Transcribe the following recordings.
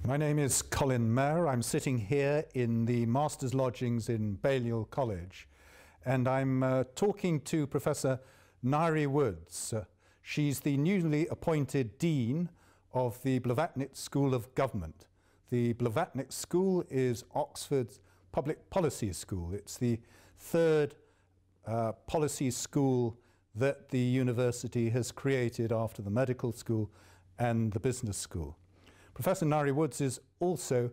My name is Colin Mayer. I'm sitting here in the Master's Lodgings in Balliol College, and I'm talking to Professor Ngaire Woods. She's the newly appointed Dean of the Blavatnik School of Government. The Blavatnik School is Oxford's public policy school. It's the third policy school that the university has created after the medical school and the business school. Professor Ngaire Woods is also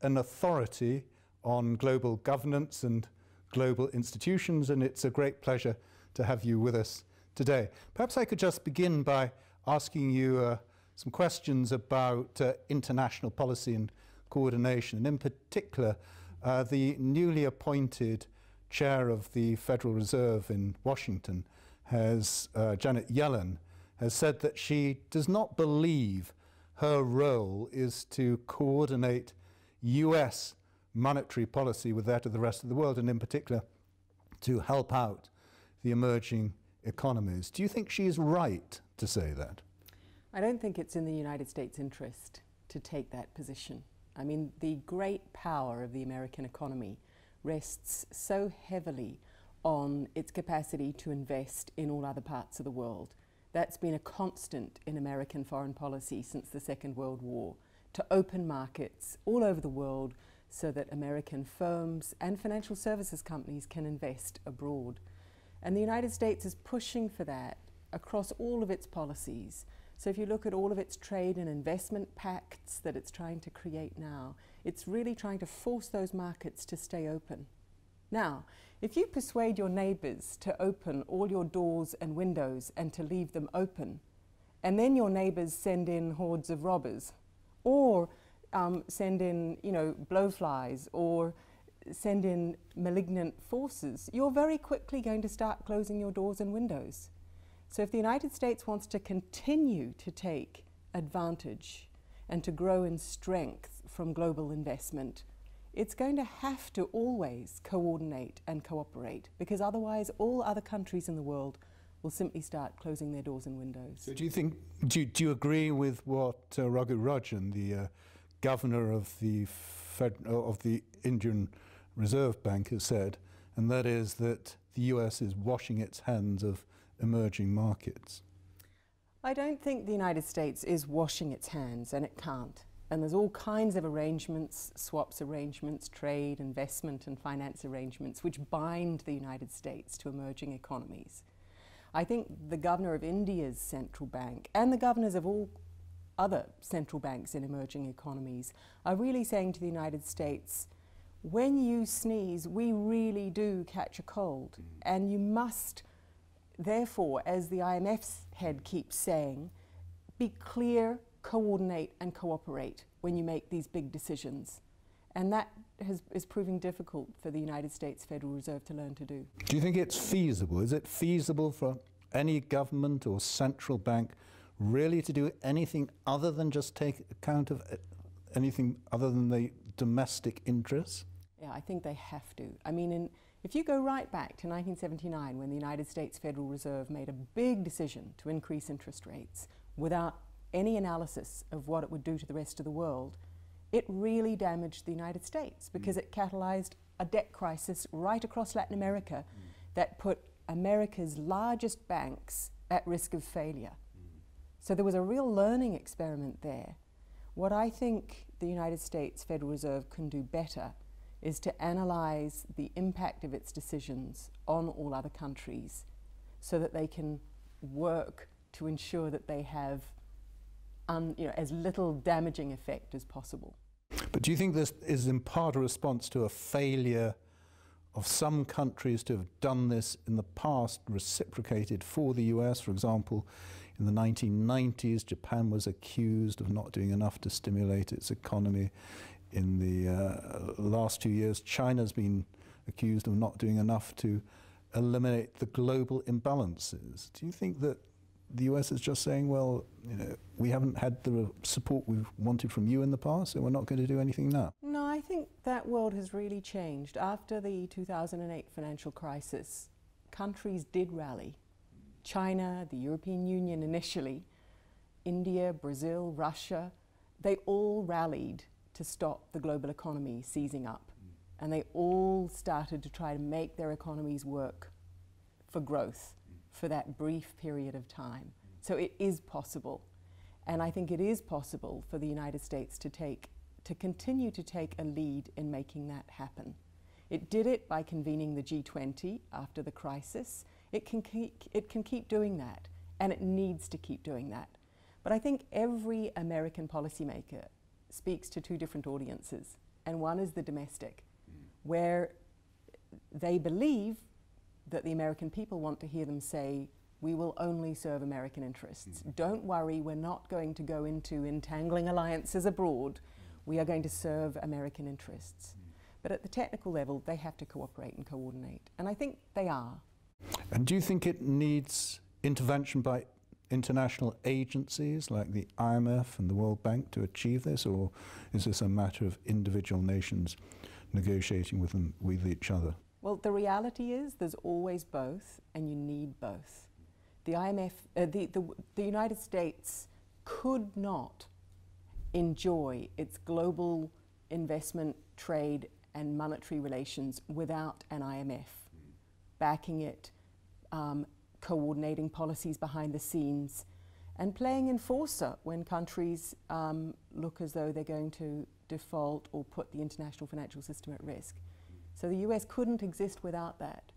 an authority on global governance and global institutions, and it's a great pleasure to have you with us today. Perhaps I could just begin by asking you some questions about international policy and coordination, and in particular the newly appointed chair of the Federal Reserve in Washington, Janet Yellen, has said that she does not believe her role is to coordinate US monetary policy with that of the rest of the world, and in particular to help out the emerging economies. Do you think she is right to say that? I don't think it's in the United States' interest to take that position. I mean, the great power of the American economy rests so heavily on its capacity to invest in all other parts of the world. That's been a constant in American foreign policy since the Second World War, to open markets all over the world so that American firms and financial services companies can invest abroad. And the United States is pushing for that across all of its policies. So if you look at all of its trade and investment pacts that it's trying to create now, it's really trying to force those markets to stay open. Now, if you persuade your neighbours to open all your doors and windows and to leave them open, and then your neighbours send in hordes of robbers, or send in, blowflies, or send in malignant forces, you're very quickly going to start closing your doors and windows. So if the United States wants to continue to take advantage and to grow in strength from global investment, it's going to have to always coordinate and cooperate, because otherwise all other countries in the world will simply start closing their doors and windows. So do you agree with what Raghu Rajan, the governor of the Indian Reserve Bank, has said, and that is that the US is washing its hands of emerging markets? I don't think the United States is washing its hands, and it can't. And there's all kinds of arrangements, swaps arrangements, trade, investment and finance arrangements, which bind the United States to emerging economies. I think the governor of India's central bank and the governors of all other central banks in emerging economies are really saying to the United States, when you sneeze, we really do catch a cold. And you must, therefore, as the IMF's head keeps saying, be clear, coordinate and cooperate when you make these big decisions. And that is proving difficult for the United States Federal Reserve to learn to do. Do you think it's feasible? Is it feasible for any government or central bank really to do anything other than just take account of anything other than the domestic interests? Yeah, I think they have to. I mean, if you go right back to 1979, when the United States Federal Reserve made a big decision to increase interest rates without any analysis of what it would do to the rest of the world, it really damaged the United States, because it catalyzed a debt crisis right across Latin America that put America's largest banks at risk of failure. So there was a real learning experiment there. What I think the United States Federal Reserve can do better is to analyze the impact of its decisions on all other countries so that they can work to ensure that they have as little damaging effect as possible. But do you think this is in part a response to a failure of some countries to have done this in the past, reciprocated for the US? For example, in the 1990s, Japan was accused of not doing enough to stimulate its economy. In the last 2 years, China's been accused of not doing enough to eliminate the global imbalances. Do you think that the US is just saying, well, we haven't had the support we've wanted from you in the past, so we're not going to do anything now? No, I think that world has really changed. After the 2008 financial crisis, countries did rally. China, the European Union initially, India, Brazil, Russia, they all rallied to stop the global economy seizing up. And they all started to try to make their economies work for growth for that brief period of time. So it is possible. And I think it is possible for the United States to continue to take a lead in making that happen. It did it by convening the G20 after the crisis. It can keep doing that, and it needs to keep doing that. But I think every American policymaker speaks to two different audiences, and one is the domestic, where they believe that the American people want to hear them say, we will only serve American interests. Don't worry, we're not going to go into entangling alliances abroad. We are going to serve American interests. But at the technical level, they have to cooperate and coordinate. And I think they are. And do you think it needs intervention by international agencies like the IMF and the World Bank to achieve this, or is this a matter of individual nations negotiating with each other? Well, the reality is there's always both, and you need both. The IMF, the United States could not enjoy its global investment, trade, and monetary relations without an IMF backing it, coordinating policies behind the scenes, and playing enforcer when countries look as though they're going to default or put the international financial system at risk. So the US couldn't exist without that.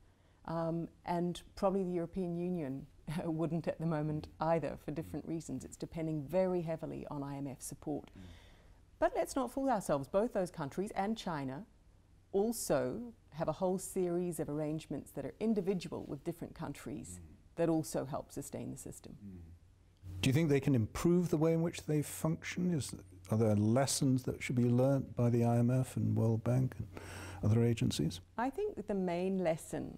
And probably the European Union wouldn't at the moment either, for different reasons. It's depending very heavily on IMF support. But let's not fool ourselves. Both those countries and China also have a whole series of arrangements that are individual with different countries that also help sustain the system. Do you think they can improve the way in which they function? Are there lessons that should be learnt by the IMF and World Bank and other agencies? I think that the main lesson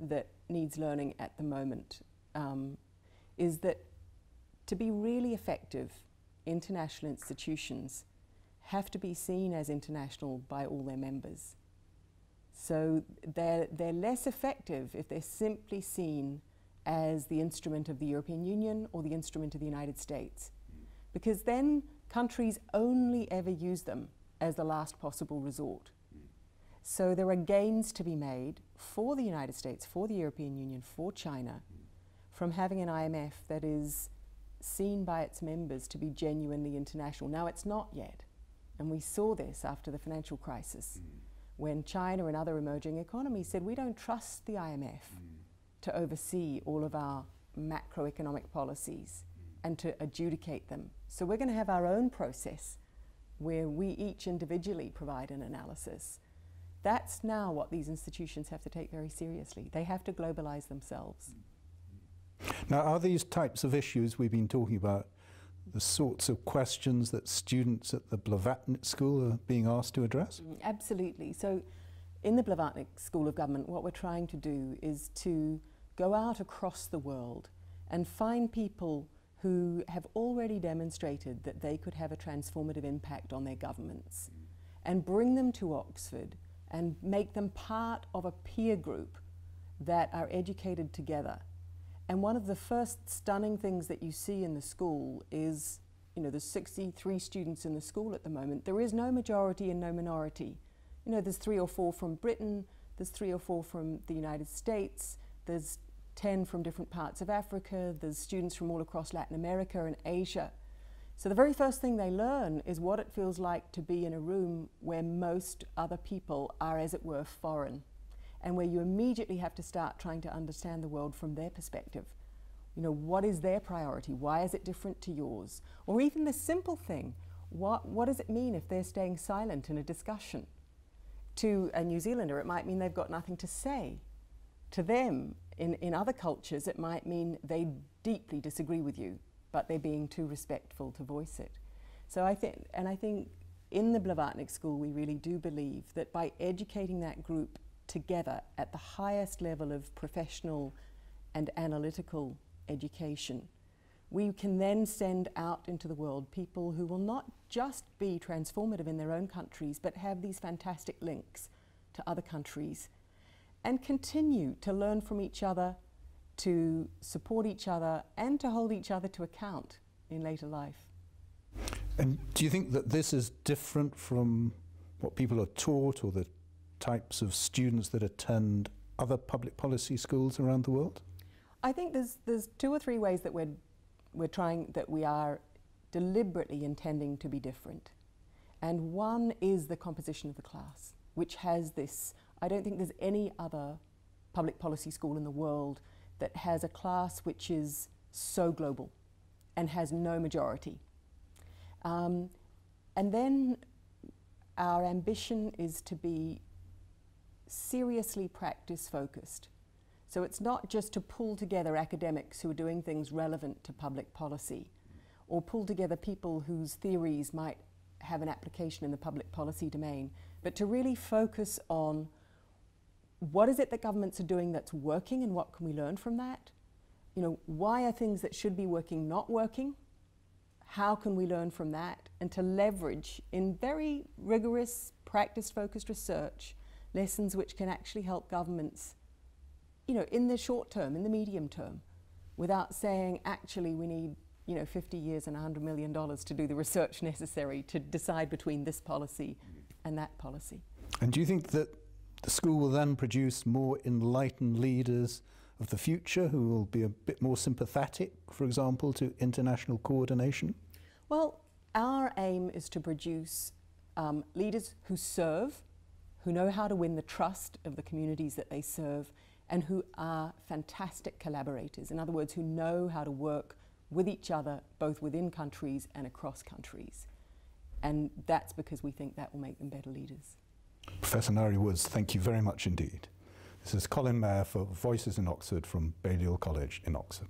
that needs learning at the moment is that to be really effective, international institutions have to be seen as international by all their members. So they're less effective if they're simply seen as the instrument of the European Union or the instrument of the United States, because then countries only ever use them as the last possible resort. So there are gains to be made for the United States, for the European Union, for China, from having an IMF that is seen by its members to be genuinely international. Now, it's not yet, and we saw this after the financial crisis, when China and other emerging economies said, we don't trust the IMF to oversee all of our macroeconomic policies and to adjudicate them. So we're going to have our own process where we each individually provide an analysis. That's now what these institutions have to take very seriously. They have to globalize themselves. Now, are these types of issues we've been talking about the sorts of questions that students at the Blavatnik School are being asked to address? Absolutely. So in the Blavatnik School of Government, what we're trying to do is to go out across the world and find people who have already demonstrated that they could have a transformative impact on their governments and bring them to Oxford and make them part of a peer group that are educated together. And one of the first stunning things that you see in the school is, there's 63 students in the school at the moment. There is no majority and no minority. There's 3 or 4 from Britain, there's 3 or 4 from the United States, there's 10 from different parts of Africa, there's students from all across Latin America and Asia. So the very first thing they learn is what it feels like to be in a room where most other people are, as it were, foreign, and where you immediately have to start trying to understand the world from their perspective. What is their priority? Why is it different to yours? Or even the simple thing, what does it mean if they're staying silent in a discussion? To a New Zealander, it might mean they've got nothing to say. To them, in other cultures, it might mean they deeply disagree with you, but they're being too respectful to voice it. So I think in the Blavatnik School, we really do believe that by educating that group together at the highest level of professional and analytical education, we can then send out into the world people who will not just be transformative in their own countries, but have these fantastic links to other countries and continue to learn from each other, to support each other, and to hold each other to account in later life. And do you think that this is different from what people are taught or the types of students that attend other public policy schools around the world? I think there's 2 or 3 ways that we are deliberately intending to be different. And one is the composition of the class, which has this, I don't think there's any other public policy school in the world that has a class which is so global and has no majority. And then our ambition is to be seriously practice-focused. So it's not just to pull together academics who are doing things relevant to public policy, or pull together people whose theories might have an application in the public policy domain, but to really focus on what is it that governments are doing that's working and what can we learn from that? You know, why are things that should be working not working? How can we learn from that? And to leverage in very rigorous, practice-focused research lessons which can actually help governments, you know, in the short term, in the medium term, without saying, actually, we need, you know, 50 years and $100 million to do the research necessary to decide between this policy and that policy. And do you think that the school will then produce more enlightened leaders of the future who will be a bit more sympathetic, for example, to international coordination? Well, our aim is to produce leaders who serve, who know how to win the trust of the communities that they serve, and who are fantastic collaborators. In other words, who know how to work with each other, both within countries and across countries. And that's because we think that will make them better leaders. Professor Ngaire Woods, thank you very much indeed. This is Colin Mayer for Voices in Oxford from Balliol College in Oxford.